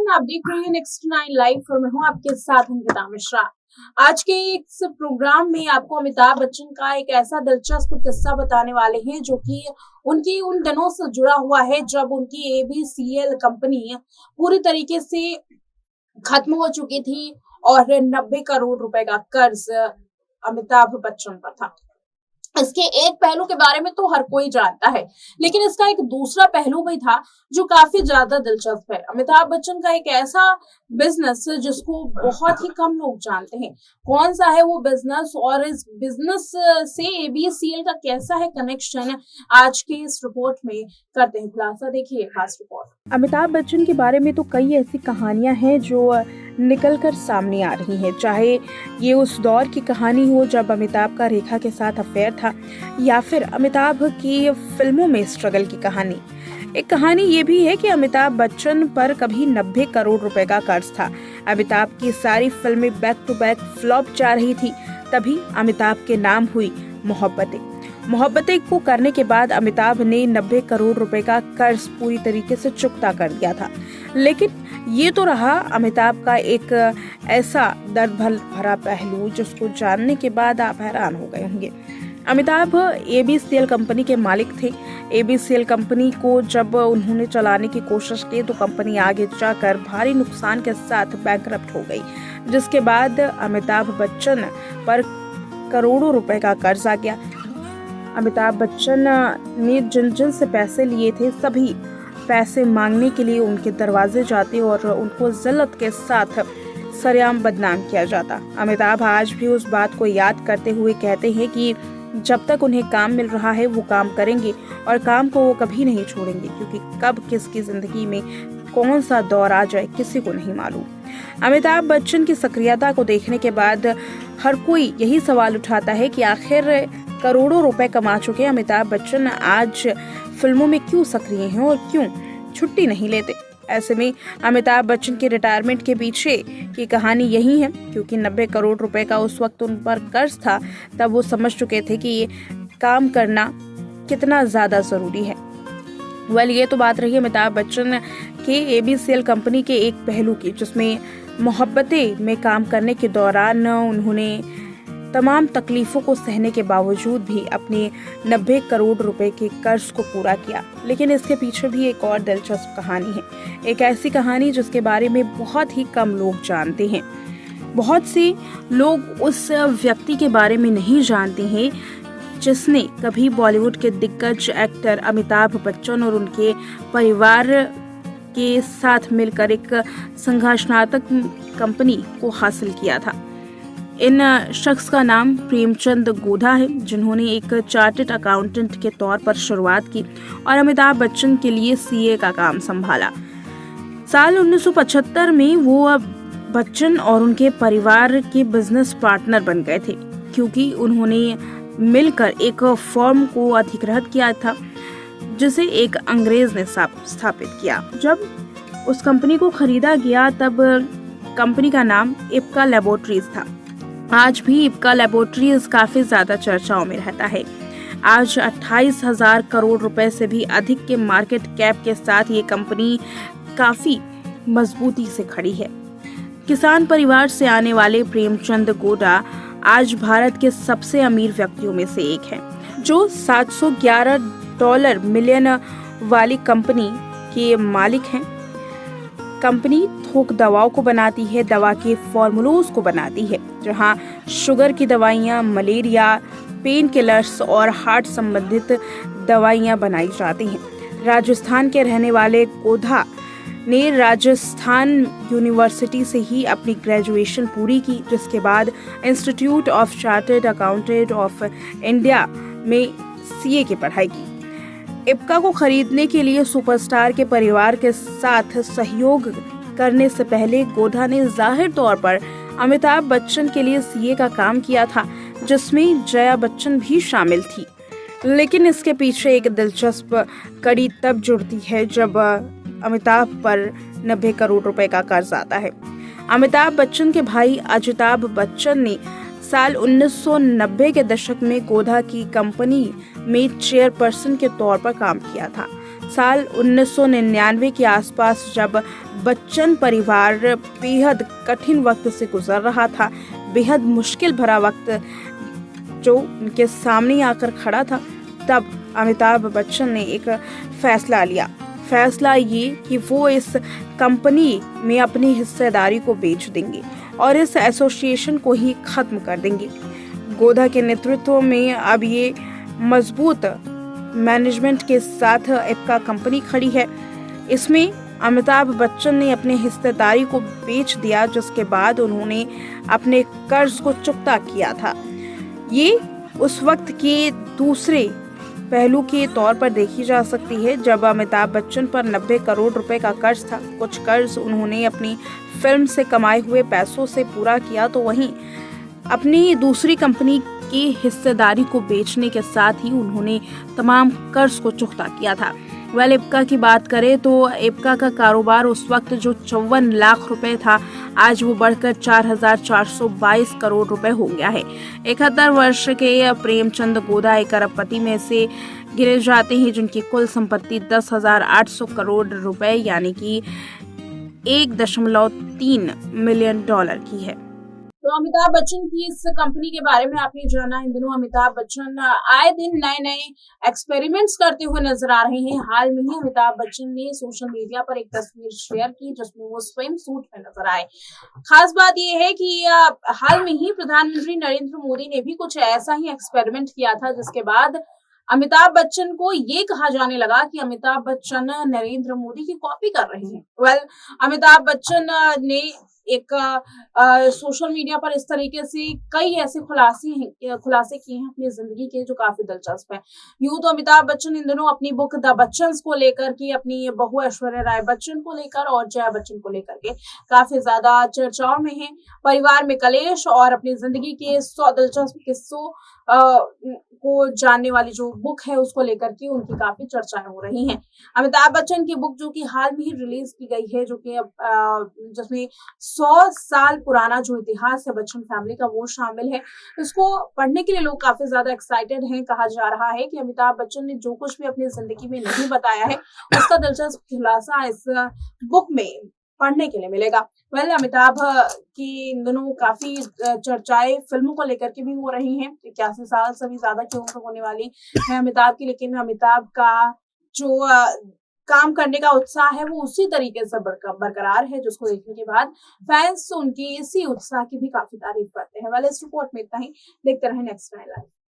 आप देख रहे हैं नेक्स्ट 9 लाइव और मैं हूं आपके साथ अंकिता मिश्रा। आज के इस प्रोग्राम में आपको अमिताभ बच्चन का एक ऐसा दिलचस्प किस्सा बताने वाले हैं जो कि उनकी उन दिनों से जुड़ा हुआ है जब उनकी एबीसीएल कंपनी पूरी तरीके से खत्म हो चुकी थी और 90 करोड़ रुपए का कर्ज अमिताभ बच्चन पर था। इसके एक पहलू के बारे में तो हर कोई जानता है, लेकिन इसका एक दूसरा पहलू भी था जो काफी ज्यादा दिलचस्प है। अमिताभ बच्चन का एक ऐसा बिजनेस जिसको बहुत ही कम लोग जानते हैं। कौन सा है वो बिजनेस और इस बिजनेस से एबीसीएल का कैसा है कनेक्शन, आज के इस रिपोर्ट में करते हैं खुलासा। देखिए खास रिपोर्ट। अमिताभ बच्चन के बारे में तो कई ऐसी कहानियां हैं जो निकलकर सामने आ रही हैं, चाहे ये उस दौर की कहानी हो जब अमिताभ का रेखा के साथ अफेयर था, या फिर अमिताभ की फिल्मों में स्ट्रगल की कहानी। एक कहानी ये भी है कि अमिताभ बच्चन पर कभी 90 करोड़ रुपए का कर्ज था। अमिताभ की सारी फिल्में बैक टू बैक फ्लॉप जा रही थी, तभी अमिताभ के नाम हुई मोहब्बतें को करने के बाद अमिताभ ने 90 करोड़ रुपए का कर्ज पूरी तरीके से चुकता कर दिया था। लेकिन ये तो रहा अमिताभ का एक ऐसा दर्द भरा पहलू जिसको जानने के बाद आप हैरान हो गए होंगे। अमिताभ एबीसीएल कंपनी के मालिक थे। एबीसीएल कंपनी को जब उन्होंने चलाने की कोशिश की तो कंपनी आगे जाकर भारी नुकसान के साथ बैंकरप्ट हो गई, जिसके बाद अमिताभ बच्चन पर करोड़ों रुपए का कर्ज आ गया। अमिताभ बच्चन ने जिन से पैसे लिए थे सभी पैसे मांगने के लिए उनके दरवाजे जाते और उनको जिल्लत के साथ सरेआम बदनाम किया जाता। अमिताभ आज भी उस बात को याद करते हुए कहते हैं कि जब तक उन्हें काम मिल रहा है वो काम करेंगे और काम को वो कभी नहीं छोड़ेंगे, क्योंकि कब किसकी जिंदगी में कौन सा दौर आ जाए किसी को नहीं मालूम। अमिताभ बच्चन की सक्रियता को देखने के बाद हर कोई यही सवाल उठाता है कि आखिर करोड़ों रुपए कमा चुके अमिताभ बच्चन आज फिल्मों में क्यों सक्रिय हैं और क्यों छुट्टी नहीं लेते। ऐसे में अमिताभ बच्चन के रिटायरमेंट के पीछे की कहानी यही है, क्योंकि 90 करोड़ रुपए का उस वक्त उन पर कर्ज था। तब वो समझ चुके थे कि ये काम करना कितना ज्यादा जरूरी है। ये तो बात रही अमिताभ बच्चन के एबीसीएल कंपनी के एक पहलू की, जिसमें मोहब्बतें में काम करने के दौरान उन्होंने तमाम तकलीफों को सहने के बावजूद भी अपने 90 करोड़ रुपए के कर्ज को पूरा किया। लेकिन इसके पीछे भी एक और दिलचस्प कहानी है, एक ऐसी कहानी जिसके बारे में बहुत ही कम लोग जानते हैं। बहुत से लोग उस व्यक्ति के बारे में नहीं जानते हैं जिसने कभी बॉलीवुड के दिग्गज एक्टर अमिताभ बच्चन और उनके परिवार के साथ मिलकर एक संघर्षात्मक कंपनी को हासिल किया था। इन शख्स का नाम प्रेमचंद गोधा है, जिन्होंने एक चार्टर्ड अकाउंटेंट के तौर पर शुरुआत की और अमिताभ बच्चन के लिए सीए का काम संभाला। साल 1975 में वो बच्चन और उनके परिवार के बिजनेस पार्टनर बन गए थे, क्योंकि उन्होंने मिलकर एक फर्म को अधिग्रहित किया था जिसे एक अंग्रेज ने स्थापित किया। जब उस कंपनी को खरीदा गया तब कंपनी का नाम इप्का लैबोरेटरीज था। आज भी इप्का लैबोरेटरीज काफी ज्यादा चर्चाओं में रहता है। आज 28,000 करोड़ रुपए से भी अधिक के मार्केट कैप के साथ ये कंपनी काफी मजबूती से खड़ी है। किसान परिवार से आने वाले प्रेमचंद गोधा आज भारत के सबसे अमीर व्यक्तियों में से एक है, जो $711 मिलियन वाली कंपनी के मालिक हैं। कंपनी थोक दवाओं को बनाती है, दवा के फॉर्मूलोज को बनाती है, जहां शुगर की दवाइयां, मलेरिया, पेन किलर्स और हार्ट संबंधित दवाइयां बनाई जाती हैं। राजस्थान के रहने वाले गोधा ने राजस्थान यूनिवर्सिटी से ही अपनी ग्रेजुएशन पूरी की, जिसके बाद institute of chartered accountant of India में सीए की पढ़ाई की। इप्का को खरीदने के लिए सुपरस्टार के परिवार के साथ सहयोग करने से पहले गोधा ने जाहिर तौर पर अमिताभ बच्चन के लिए सीए का काम किया था, जिसमें जया बच्चन भी शामिल थी। लेकिन इसके पीछे एक दिलचस्प कड़ी तब जुड़ती है जब अमिताभ पर 90 करोड़ रुपए का कर्ज आता है। अमिताभ बच्चन के भाई अजिताभ बच्चन ने साल 1990 के दशक में गोधा की कंपनी में चेयरपर्सन के तौर पर काम किया था। साल 1999 के आसपास जब बच्चन परिवार बेहद कठिन वक्त से गुजर रहा था, बेहद मुश्किल भरा वक्त जो उनके सामने आकर खड़ा था, तब अमिताभ बच्चन ने एक फैसला लिया। फैसला ये कि वो इस कंपनी में अपनी हिस्सेदारी को बेच देंगे और इस एसोसिएशन को ही खत्म कर देंगे। गोधा के नेतृत्व में अब ये मजबूत मैनेजमेंट के साथ इप्का कंपनी खड़ी है। इसमें अमिताभ बच्चन ने अपनी हिस्सेदारी को बेच दिया, जिसके बाद उन्होंने अपने कर्ज को चुकता किया था। ये उस वक्त के दूसरे पहलू के तौर पर देखी जा सकती है जब अमिताभ बच्चन पर 90 करोड़ रुपए का कर्ज था। कुछ कर्ज उन्होंने अपनी फिल्म से कमाए हुए पैसों से पूरा किया, तो वहीं अपनी दूसरी कंपनी की हिस्सेदारी को बेचने के साथ ही उन्होंने तमाम कर्ज को चुकता किया था। वेल, इप्का की बात करें तो इप्का का कारोबार उस वक्त जो 54 लाख रुपए था, आज वो बढ़कर 4,422 करोड़ रुपए हो गया है। 71 वर्ष के प्रेमचंद गोधा एक अरबपति में से गिने जाते हैं, जिनकी कुल संपत्ति 10,800 करोड़ रुपए यानी कि 1.3 मिलियन डॉलर की है। तो अमिताभ बच्चन की इस कंपनी के बारे में आपने जाना। इन दिनों अमिताभ बच्चन आए दिन नए नए एक्सपेरिमेंट्स करते हुए नजर आ रहे हैं। हाल में ही अमिताभ बच्चन ने सोशल मीडिया पर एक तस्वीर शेयर की जिसमें वो स्वयं सूट में नजर आए। खास बात यह है कि हाल में ही प्रधानमंत्री नरेंद्र मोदी ने भी कुछ ऐसा ही एक्सपेरिमेंट किया था, जिसके बाद अमिताभ बच्चन को ये कहा जाने लगा कि अमिताभ बच्चन नरेंद्र मोदी की कॉपी कर रहे हैं। वेल, अमिताभ बच्चन ने एक सोशल मीडिया पर इस तरीके से कई ऐसे खुलासे किए हैं अपनी जिंदगी के जो काफी दिलचस्प है। यूं तो अमिताभ बच्चन इन दिनों अपनी बुक द बच्चन्स को लेकर के, अपनी बहू ऐश्वर्या राय बच्चन को लेकर और जया बच्चन को लेकर के काफी ज्यादा चर्चाओं में है। परिवार में कलेश और अपनी जिंदगी के 100 दिलचस्प किस्सों को जानने वाली जो बुक है उसको लेकर के उनकी काफी चर्चाएं हो रही हैं। अमिताभ बच्चन की बुक जो कि हाल में ही रिलीज की गई है, जो कि जिसमें 100 साल पुराना जो इतिहास है बच्चन फैमिली का वो शामिल है। इसको पढ़ने के लिए लोग काफी ज्यादा एक्साइटेड हैं। कहा जा रहा है कि अमिताभ बच्चन ने जो कुछ भी अपनी जिंदगी में नहीं बताया है उसका दिलचस्प खुलासा इस बुक में पढ़ने के लिए मिलेगा। वेल, अमिताभ की इन दिनों काफी चर्चाएं फिल्मों को लेकर के भी हो रही हैं। 81 साल से भी ज्यादा की उम्र होने वाली है अमिताभ की, लेकिन अमिताभ का जो काम करने का उत्साह है वो उसी तरीके से बरकरार है, जिसको देखने के बाद फैंस उनकी इसी उत्साह की भी काफी तारीफ करते हैं। वेल, इस रिपोर्ट में इतना ही। देखते रहें नेक्स्ट लाइव।